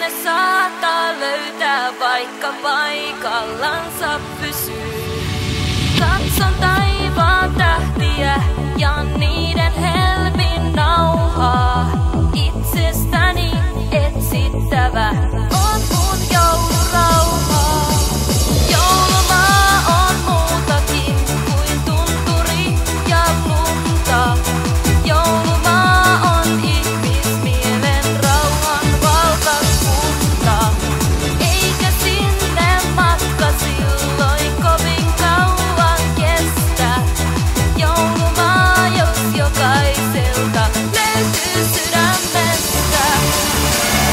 Sinne saattaa löytää, vaikka paikallansa pysyy. Katson taivaan tähtiä ja niiden helmin nauhaa. Itsestäni etsittävä on mun joulurauhaa. Joulumaa on muutakin kuin tunturi ja lunta. Joulumaa on ihmismielen rauhan valtakunta. Eikä sinne matka silloin kovin kauan kestä. Joulumaa, jos jokaiselta löytyy sydämestä.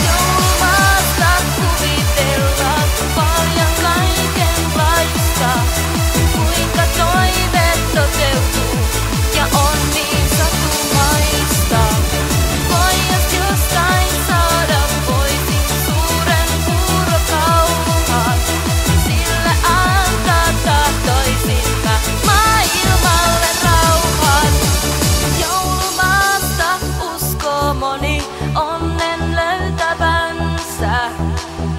Joulumaasta kuvitellaan paljon kaikenlaista. Kuinka toive toteutuu ja on niin satumaista. Voi jos jostain saada voisin suuren huurokauhan. Sillä antaa tahtoisin mä maailmalle rauhan. Joulumaasta uskoo moni onnen löytävänsä.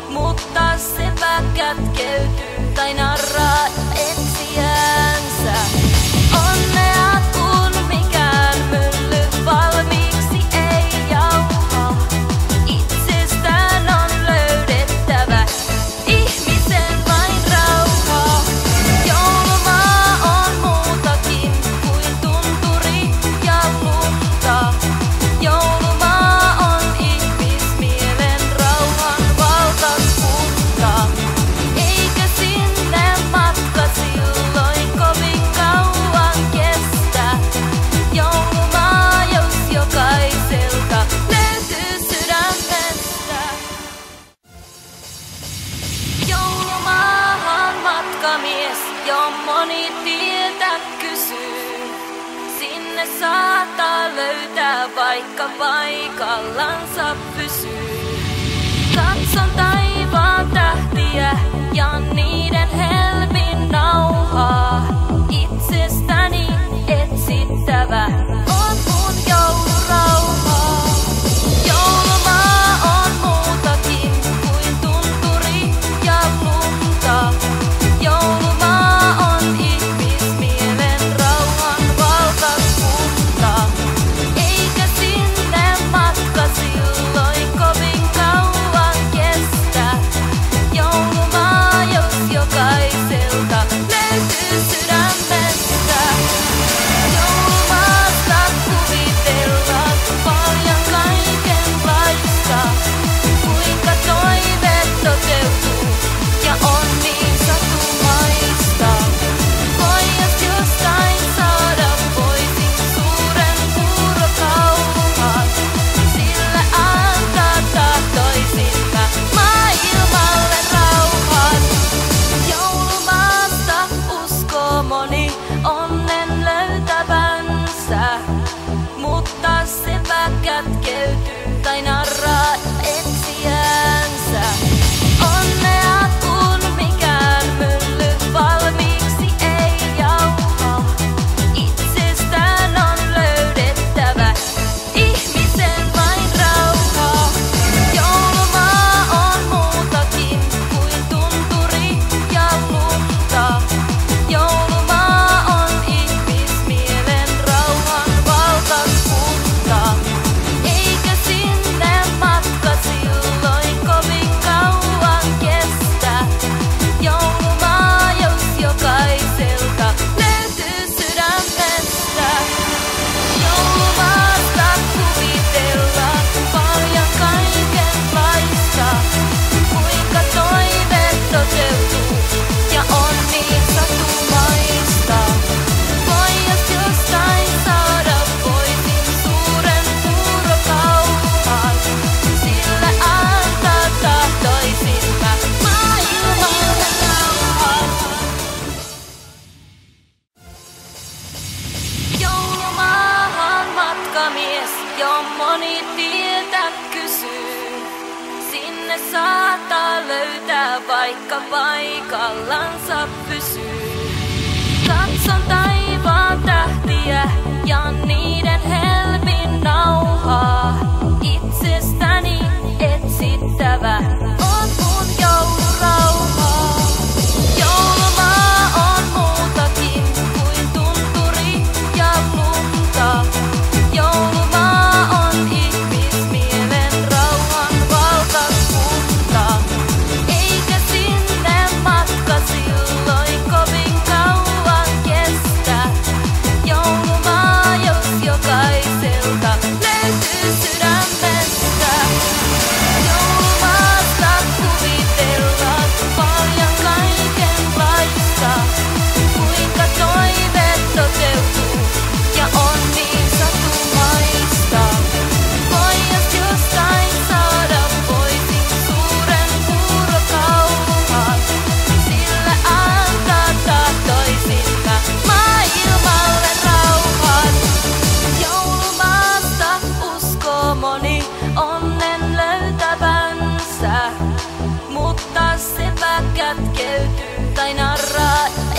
Mutta sepä kätkeytyy tai narraa etsiänsä. Onnea kun mikään mylly valmiiksi ei jauha. Itsestään on löydettävä ihmisen vain rauhaa. Joulumaa on muutakin kuin tunturi ja lunta. Joulumaa on ihmismielen rauhan valtakunta. Eikä sinne matka silloin kovin kauan kestä. Joulumaa, jos jokaiselta löytyy sydämestä. Joulumaahan matkamies jo moni tietä kysyy. Sinne saattaa löytää, vaikka paikallansa pysyy. Katson taivaan tähtiä ja niiden helmin nauhaa. Itsestäni etsittävä on mun joulurauhaa. Joulumaa on muutakin kuin tunturi ja lunta. Joulumaa on ihmismielen rauhan valtakunta. Eikä sinne matka silloin kovin kauan kestä. Joulumaa, jos jokaiselta löytyy sydämestä. Joulumaasta kuvitellaan paljon kaikenlaista. Kuinka toive toteutuu ja on niin satumaista. Voi jos jostain saada voisin suuren huurokauhan. Sillä antaa tahtoisin mä maailmalle rauhan. Joulumaasta uskoo moni onnen löytävänsä. Mutta sepä kätkeytyy tai narraa etsiänsä. Onnea kun mikään mylly valmiiksi ei jauha. Itsestään on löydettävä ihmisen vain rauhaa. Joulumaa on muutakin kuin tunturi ja lunta. Joulumaa on ihmismielen rauhan valtakunta. Eikä sinne matka silloin kovin kauan kestä. Joulumaa, jos jokaiselta löytyy sydämestä. Joulumaasta kuvitellaan paljon kaikenlaista. Kuinka toive toteutuu ja on niin satumaista. Voi jos jostain saada voisin suuren huurokauhan. Sillä antaa tahtoisin mä maailmalle rauhan. Joulumaahan matkamies jo moni tietä kysyy. Sinne saattaa löytää, vaikka paikallansa pysyy. Katson taivaan tähtiä ja niiden helmin nauhaa. Itsestäni etsittävä tai narraa.